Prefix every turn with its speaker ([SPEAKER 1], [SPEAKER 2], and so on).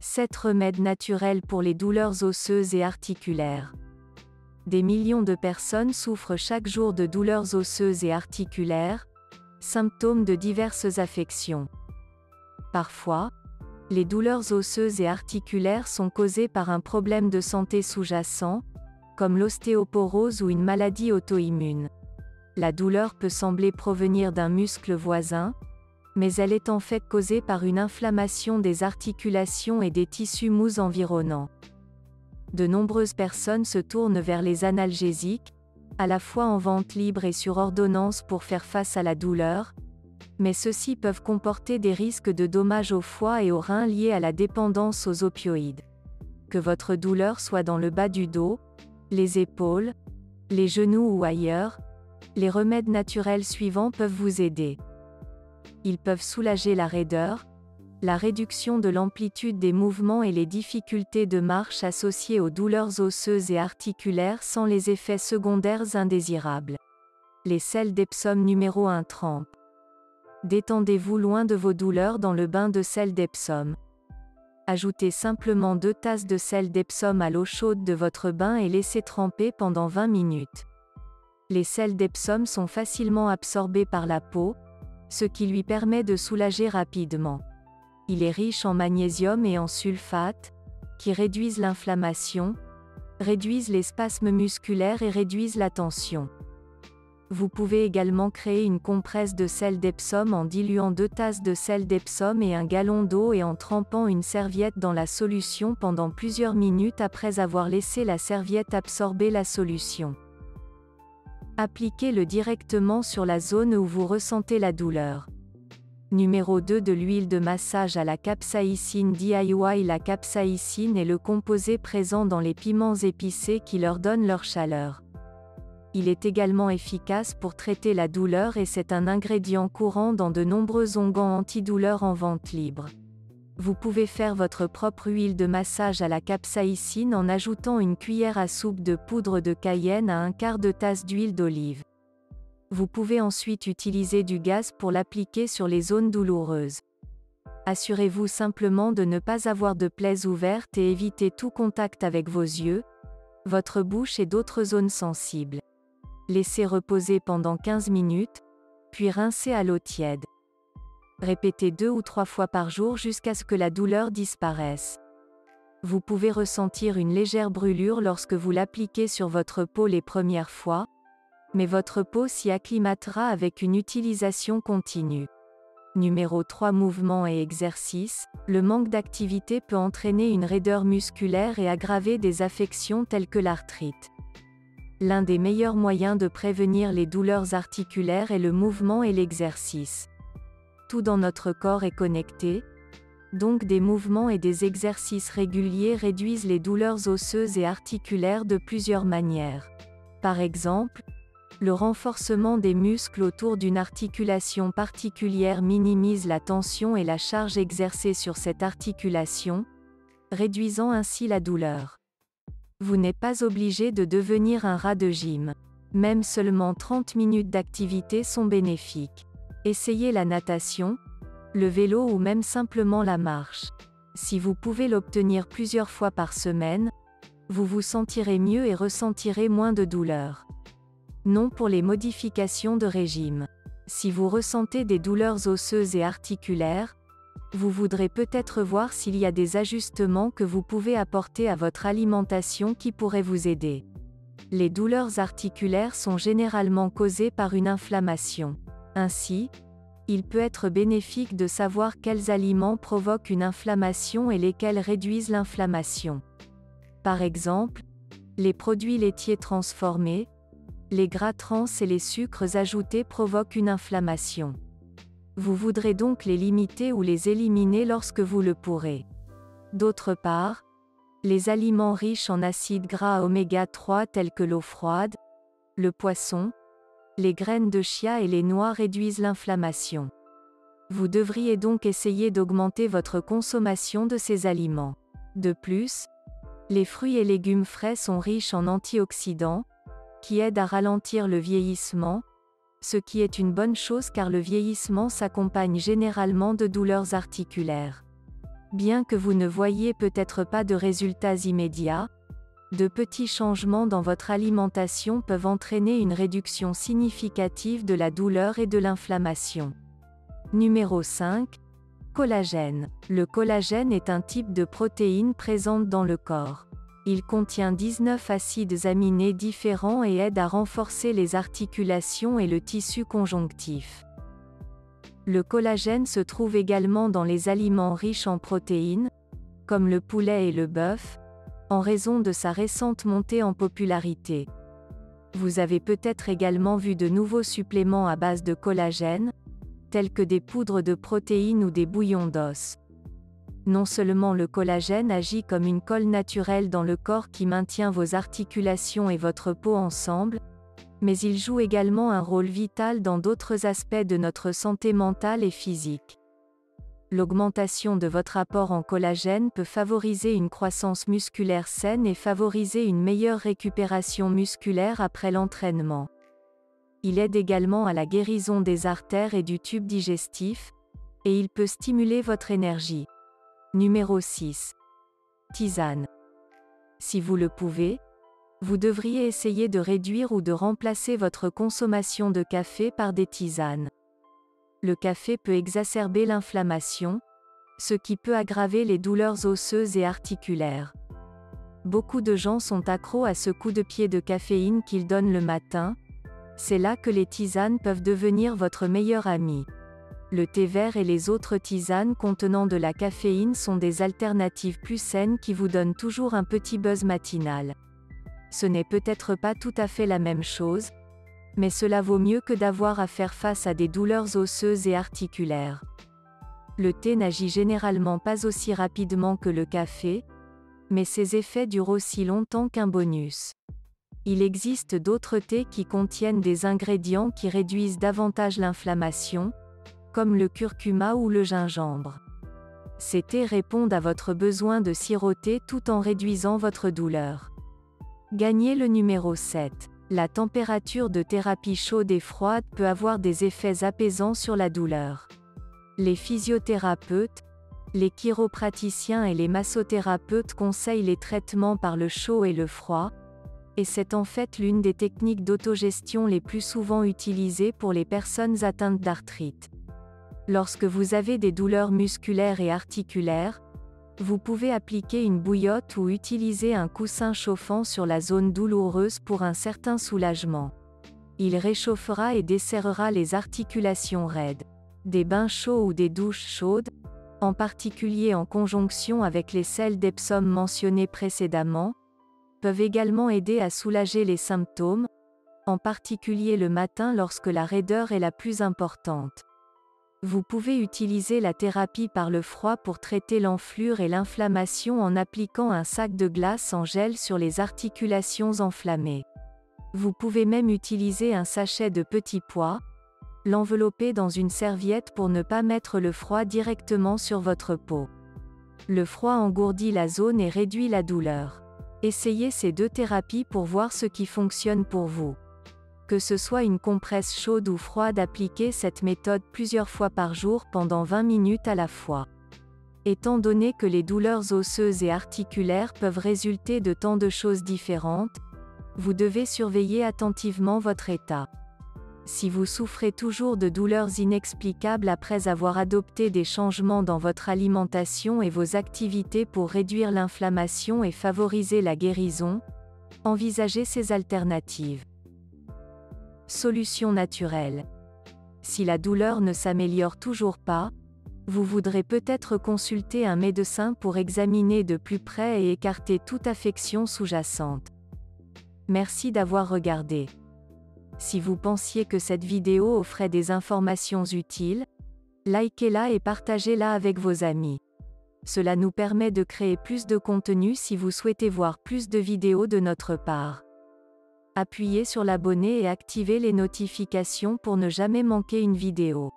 [SPEAKER 1] 7 remèdes naturels pour les douleurs osseuses et articulaires. Des millions de personnes souffrent chaque jour de douleurs osseuses et articulaires, symptômes de diverses affections. Parfois, les douleurs osseuses et articulaires sont causées par un problème de santé sous-jacent, comme l'ostéoporose ou une maladie auto-immune. La douleur peut sembler provenir d'un muscle voisin, mais elle est en fait causée par une inflammation des articulations et des tissus mous environnants. De nombreuses personnes se tournent vers les analgésiques, à la fois en vente libre et sur ordonnance pour faire face à la douleur, mais ceux-ci peuvent comporter des risques de dommages au foie et aux reins liés à la dépendance aux opioïdes. Que votre douleur soit dans le bas du dos, les épaules, les genoux ou ailleurs, les remèdes naturels suivants peuvent vous aider. Ils peuvent soulager la raideur, la réduction de l'amplitude des mouvements et les difficultés de marche associées aux douleurs osseuses et articulaires sans les effets secondaires indésirables. Les sels d'Epsom numéro 1 trempe. Détendez-vous loin de vos douleurs dans le bain de sel d'Epsom. Ajoutez simplement 2 tasses de sel d'Epsom à l'eau chaude de votre bain et laissez tremper pendant 20 minutes. Les sels d'Epsom sont facilement absorbés par la peau, ce qui lui permet de soulager rapidement. Il est riche en magnésium et en sulfate, qui réduisent l'inflammation, réduisent les spasmes musculaires et réduisent la tension. Vous pouvez également créer une compresse de sel d'Epsom en diluant 2 tasses de sel d'Epsom et un gallon d'eau et en trempant une serviette dans la solution pendant plusieurs minutes après avoir laissé la serviette absorber la solution. Appliquez-le directement sur la zone où vous ressentez la douleur. Numéro 2 de l'huile de massage à la capsaïcine DIY. La capsaïcine est le composé présent dans les piments épicés qui leur donne leur chaleur. Il est également efficace pour traiter la douleur et c'est un ingrédient courant dans de nombreux onguents antidouleurs en vente libre. Vous pouvez faire votre propre huile de massage à la capsaïcine en ajoutant une cuillère à soupe de poudre de cayenne à un quart de tasse d'huile d'olive. Vous pouvez ensuite utiliser du gaz pour l'appliquer sur les zones douloureuses. Assurez-vous simplement de ne pas avoir de plaies ouvertes et évitez tout contact avec vos yeux, votre bouche et d'autres zones sensibles. Laissez reposer pendant 15 minutes, puis rincez à l'eau tiède. Répétez 2 ou 3 fois par jour jusqu'à ce que la douleur disparaisse. Vous pouvez ressentir une légère brûlure lorsque vous l'appliquez sur votre peau les premières fois, mais votre peau s'y acclimatera avec une utilisation continue. Numéro 3 Mouvements et exercices. Le manque d'activité peut entraîner une raideur musculaire et aggraver des affections telles que l'arthrite. L'un des meilleurs moyens de prévenir les douleurs articulaires est le mouvement et l'exercice. Tout dans notre corps est connecté, donc des mouvements et des exercices réguliers réduisent les douleurs osseuses et articulaires de plusieurs manières. Par exemple, le renforcement des muscles autour d'une articulation particulière minimise la tension et la charge exercée sur cette articulation, réduisant ainsi la douleur. Vous n'êtes pas obligé de devenir un rat de gym. Même seulement 30 minutes d'activité sont bénéfiques. Essayez la natation, le vélo ou même simplement la marche. Si vous pouvez l'obtenir plusieurs fois par semaine, vous vous sentirez mieux et ressentirez moins de douleur. Non pour les modifications de régime. Si vous ressentez des douleurs osseuses et articulaires, vous voudrez peut-être voir s'il y a des ajustements que vous pouvez apporter à votre alimentation qui pourraient vous aider. Les douleurs articulaires sont généralement causées par une inflammation. Ainsi, il peut être bénéfique de savoir quels aliments provoquent une inflammation et lesquels réduisent l'inflammation. Par exemple, les produits laitiers transformés, les gras trans et les sucres ajoutés provoquent une inflammation. Vous voudrez donc les limiter ou les éliminer lorsque vous le pourrez. D'autre part, les aliments riches en acides gras oméga 3 tels que l'eau froide, le poisson, les graines de chia et les noix réduisent l'inflammation. Vous devriez donc essayer d'augmenter votre consommation de ces aliments. De plus, les fruits et légumes frais sont riches en antioxydants, qui aident à ralentir le vieillissement, ce qui est une bonne chose car le vieillissement s'accompagne généralement de douleurs articulaires. Bien que vous ne voyiez peut-être pas de résultats immédiats, de petits changements dans votre alimentation peuvent entraîner une réduction significative de la douleur et de l'inflammation. Numéro 5. Collagène. Le collagène est un type de protéine présente dans le corps. Il contient 19 acides aminés différents et aide à renforcer les articulations et le tissu conjonctif. Le collagène se trouve également dans les aliments riches en protéines, comme le poulet et le bœuf, en raison de sa récente montée en popularité. Vous avez peut-être également vu de nouveaux suppléments à base de collagène, tels que des poudres de protéines ou des bouillons d'os. Non seulement le collagène agit comme une colle naturelle dans le corps qui maintient vos articulations et votre peau ensemble, mais il joue également un rôle vital dans d'autres aspects de notre santé mentale et physique. L'augmentation de votre apport en collagène peut favoriser une croissance musculaire saine et favoriser une meilleure récupération musculaire après l'entraînement. Il aide également à la guérison des artères et du tube digestif, et il peut stimuler votre énergie. Numéro 6. Tisane. Si vous le pouvez, vous devriez essayer de réduire ou de remplacer votre consommation de café par des tisanes. Le café peut exacerber l'inflammation, ce qui peut aggraver les douleurs osseuses et articulaires. Beaucoup de gens sont accros à ce coup de pied de caféine qu'ils donnent le matin. C'est là que les tisanes peuvent devenir votre meilleur ami. Le thé vert et les autres tisanes contenant de la caféine sont des alternatives plus saines qui vous donnent toujours un petit buzz matinal. Ce n'est peut-être pas tout à fait la même chose, mais cela vaut mieux que d'avoir à faire face à des douleurs osseuses et articulaires. Le thé n'agit généralement pas aussi rapidement que le café, mais ses effets durent aussi longtemps qu'un bonus. Il existe d'autres thés qui contiennent des ingrédients qui réduisent davantage l'inflammation, comme le curcuma ou le gingembre. Ces thés répondent à votre besoin de siroter tout en réduisant votre douleur. Gagnez le numéro 7. La température de thérapie chaude et froide peut avoir des effets apaisants sur la douleur. Les physiothérapeutes, les chiropraticiens et les massothérapeutes conseillent les traitements par le chaud et le froid, et c'est en fait l'une des techniques d'autogestion les plus souvent utilisées pour les personnes atteintes d'arthrite. Lorsque vous avez des douleurs musculaires et articulaires, vous pouvez appliquer une bouillotte ou utiliser un coussin chauffant sur la zone douloureuse pour un certain soulagement. Il réchauffera et desserrera les articulations raides. Des bains chauds ou des douches chaudes, en particulier en conjonction avec les sels d'Epsom mentionnés précédemment, peuvent également aider à soulager les symptômes, en particulier le matin lorsque la raideur est la plus importante. Vous pouvez utiliser la thérapie par le froid pour traiter l'enflure et l'inflammation en appliquant un sac de glace en gel sur les articulations enflammées. Vous pouvez même utiliser un sachet de petits pois, l'envelopper dans une serviette pour ne pas mettre le froid directement sur votre peau. Le froid engourdit la zone et réduit la douleur. Essayez ces deux thérapies pour voir ce qui fonctionne pour vous. Que ce soit une compresse chaude ou froide, appliquez cette méthode plusieurs fois par jour pendant 20 minutes à la fois. Étant donné que les douleurs osseuses et articulaires peuvent résulter de tant de choses différentes, vous devez surveiller attentivement votre état. Si vous souffrez toujours de douleurs inexplicables après avoir adopté des changements dans votre alimentation et vos activités pour réduire l'inflammation et favoriser la guérison, envisagez ces alternatives. Solution naturelle. Si la douleur ne s'améliore toujours pas, vous voudrez peut-être consulter un médecin pour examiner de plus près et écarter toute affection sous-jacente. Merci d'avoir regardé. Si vous pensiez que cette vidéo offrait des informations utiles, likez-la et partagez-la avec vos amis. Cela nous permet de créer plus de contenu si vous souhaitez voir plus de vidéos de notre part. Appuyez sur l'abonner et activez les notifications pour ne jamais manquer une vidéo.